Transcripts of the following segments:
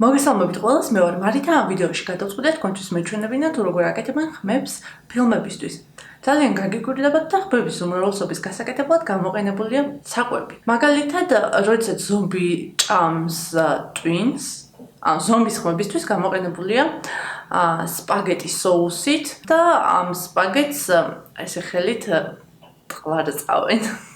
მოგესალმებით ყველას, მე ვარ მარითა. ამ ვიდეოში გადავწყვიტე თქვენთვის მეჩვენებინა თუ როგორ აკეთებენ ხმებს ფილმებისთვის. ძალიან გაგიკვირდებათ და ხმების უმრავლესობის გასაკეთებლად გამოყენებულია საკვები. მაგალითად, როდესაც ზომბი ჭამს ტვინს, ზომბის ხმებისთვის გამოყენებულია სპაგეტის соусით და ამ სპაგეტს ესე ხელით ყლარწავენ.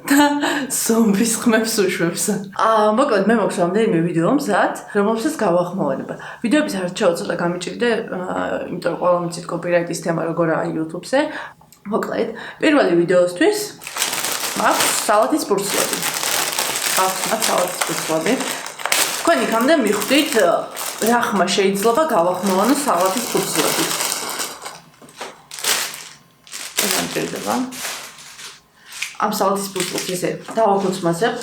და ზომბის ხმებს უშვებს. მოკლედ მე მაქვს რამდენიმე ვიდეო მზად, რომელსაც გავახმოვანებ. ვიდეოების არჩევა ცოტა გამიჭირდა, იმიტომ რომ ყველა მიცით კოპირაიტის თემა როგორაა YouTube-ზე. მოკლედ, პირველი ვიდეოსთვის მაქვს სალათის ბურცლები. თქვენ იქამდე მიხვდით, რა ხმა შეიძლება გავახმოვანო სალათის ბურცლებით. ეს ამჭირდება. ამ სალათის ბურცლებს ესე დავაქუცმაცებ,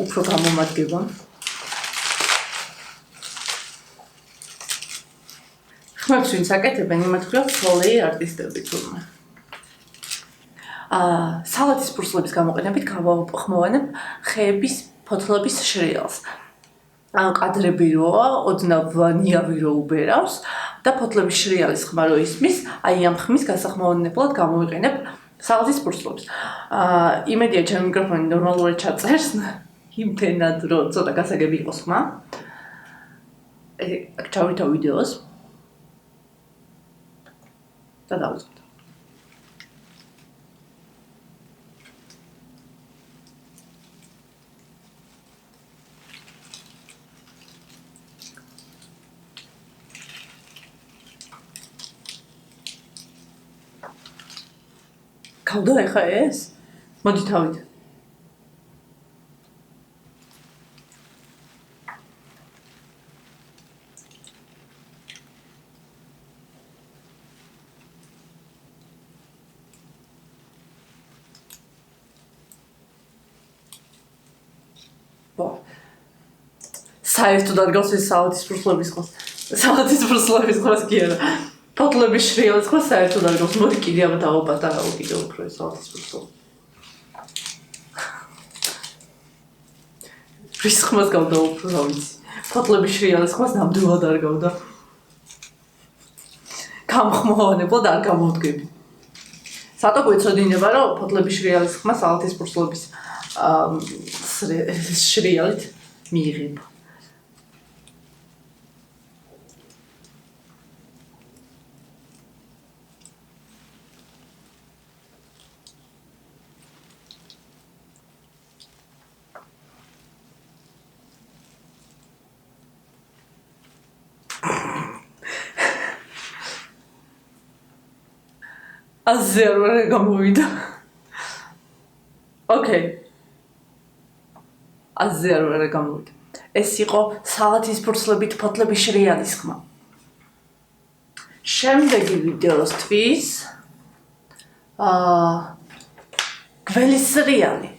უფრო გამომადგება. ხმებს ვინც აკეთებენ, იმათ ხრივ ცოლეი არტისტები თურმე. სალათის ბურცლების გამოყენებით გავახმოვანებ ხეების ფოთლების შრიალს. კადრები როა, ოდნავ ნიავი რო უბერავს და ფოთლების შრიალის ხმა რო ისმის, აი ამ ხმის გასახმოვანებლად გამოვიყენებ სალათის ბურცლებს. იმედია ჩემი მიკროფონი ნორმალურად ჩაწერს. იმდენად რომ ცოტა გასაგები იყოს ხმა. აქ ჩავითავ ვიდეოს. და დავუწყოთ. გავდო ეხა ეს? მოდი თავით. საერთოდ არ გავს ეს სალათის ბურცლების ხმას. სალათის ბურცლების ხმას კი არა. ფოთლების შრიალის ხმას საერთოდ არ გავს. მოდი კიდე ამ დავაპატარავ კიდე უფრო ეს სალათის ბურცლები. რის ხმას გავდა უფრო რა ვიცი. ფოთლების შრიალის ხმას ნამდვილად არ გავდა. გამხმოვანებლად არ გამოვდგები. სათო გვეცოდინება რომ ფოთლების შრიალის ხმა სალათის ბურცლების შრიალით მიიღება. აზე არ გამოვიდა. ოკეი. აზე არ გამოვიდა. ეს იყო სალათის ბურცლებით ფოთლების შრიალის ხმა. შემდეგი ვიდეოსთვის გველის სრიალი.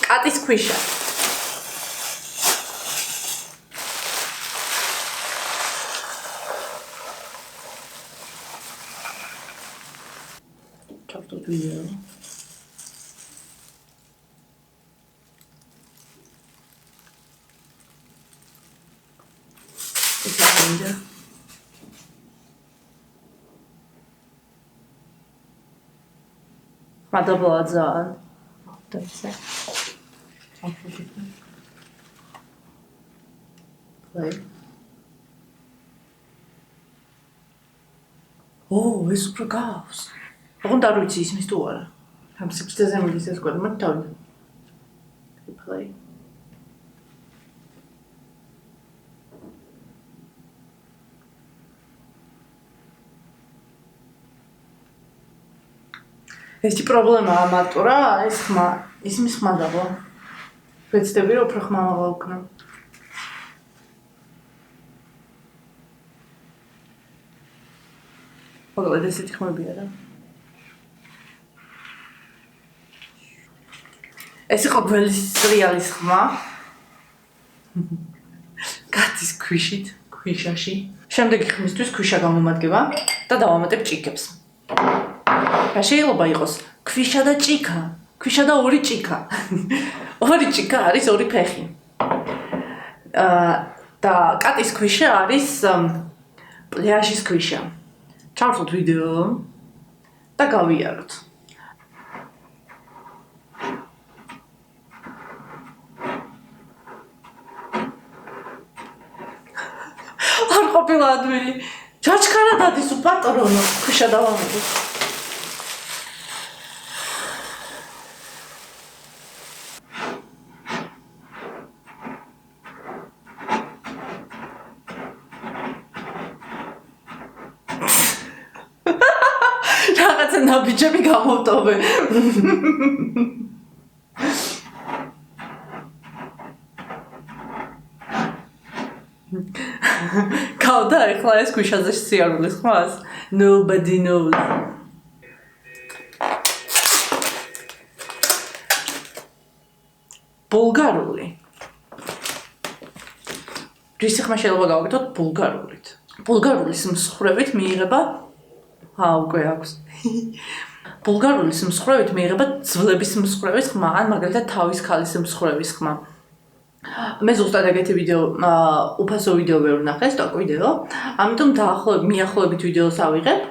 კატის ქვიშა. ჩავწვდ ვიდეო. ეს არის მადაბლაძა. დაიცა. Play. ეს უფრო გავს. ოღონდ არ ვიცი ისმის თუ არა. ამ სიბრტეზე მიდის ეს კვალი, მოდი თავი. Play. ესეთი პრობლემაა მარტო რა, ეს ხმა, ისმის ხმა დაბლა. ვეცდები რომ უფრო ხმა მოვაუქნო. მოკლედ ესეთი ხმებია რა. ეს იყო გველის სრიალის ხმა. კატის ქვიშაში. შემდეგი ხმისთვის ქვიშა გამომადგება და დავამატებ ჭიქებს. რა შეიძლება იყოს ქვიშა და ჭიქა, ქვიშა და ორი ჭიქა. ორი ჭიქა არის ორი ფეხი. და კატის ქვიშა არის პლაჟის ქვიშა. ჩავსვათ ვიდეო და გავიაროთ. არ ყოფილა ადვილი. ჩაჩქარა დადის უპატრონო ქვიშა დავამოწოთ. რაღაცა ნაბიჯები გამოვტოვე. გავდა ეხლა ეს ქვიშაზე სიარულის ხმას. Nobody knows. ბულგარული. რისი ხმა შეიძლება გავაკეთოთ ბულგარულით. ბულგარულის მსხრევით მიიღება უკვე აქვს. ბულგარულის მსხრევით მიიღება ძვლების მსხრევის ხმა, ან მაგალითად თავის ქალის მსხრევის ხმა. მე ზუსტად ეგეთი ვიდეო, უფასო ვიდეო ვერ ვნახე, სტოკ ვიდეო. ამიტომ მიახლოებით ვიდეოს ავიღებ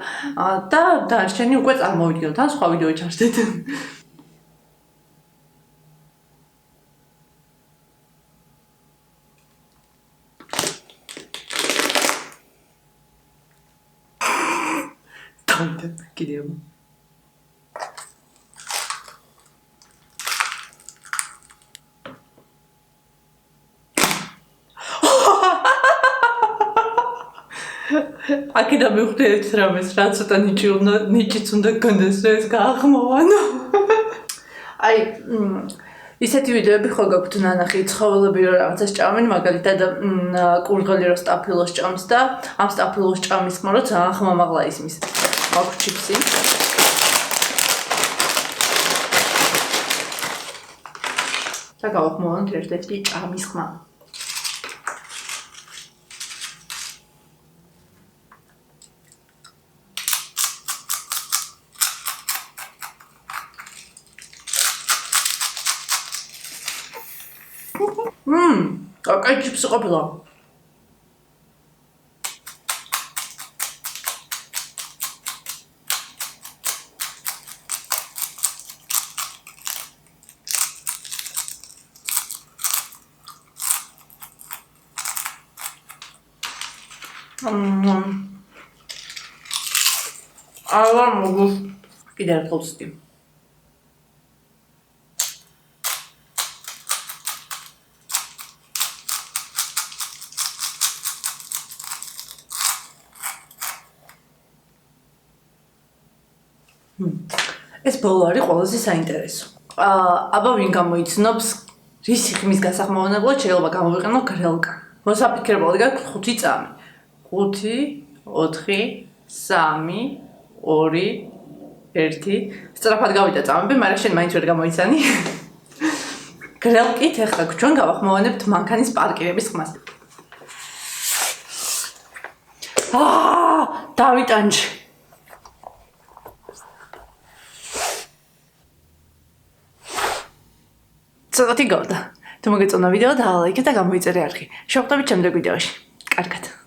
და დანარჩენი უკვე წარმოვიდგინოთ, ან სხვა ვიდეო ჩარჩდეთ. კიდევ აქედან მივხვდი ერთ რამეს, რა ცოტა ნიჭიც უნდა გქონდეს, რომ ეს გააღმოვანო. აი, ისეთი ვიდეოები ხო გაქვთ ნანახი, ცხოველები რომ რაღაცას ჭამენ, მაგალითად კურდღელი რომ სტაფილოს ჭამს და ამ სტაფილოს ჭამის ხმა რომ ძალიან ხმამაღლა ისმის. აქვს ჩიპსი. და გავახმოვანთ ერთ-ერთი ჭამის ხმა. კაკაი ჩიპსი ყოფილა. არა მოგოს კიდე ერთხელ ვსტი. ეს ბოლო არის ყველაზე საინტერესო. აბა ვინ გამოიცნობს რისი ხმის გასახმოვანებლად შეიძლება გამოვიყენო გრელკა. მოსაფიქრებლად გაქვს 5 წამი. 5, 4, 3, 2, 1. სწრაფად გავიდა წამები, მაგრამ შენ მაინც ვერ გამოიცანი. გრელკით ახლა ჩვენ გავახმოვანებთ მანქანის პარკირების ხმას. დავიტანჯე. ცოტათი გავდა. თუ მოგეწონა ვიდეო, დალაიქეთ და გამოიწერე არხი. შევხვდებით შემდეგ ვიდეოში. კარგად.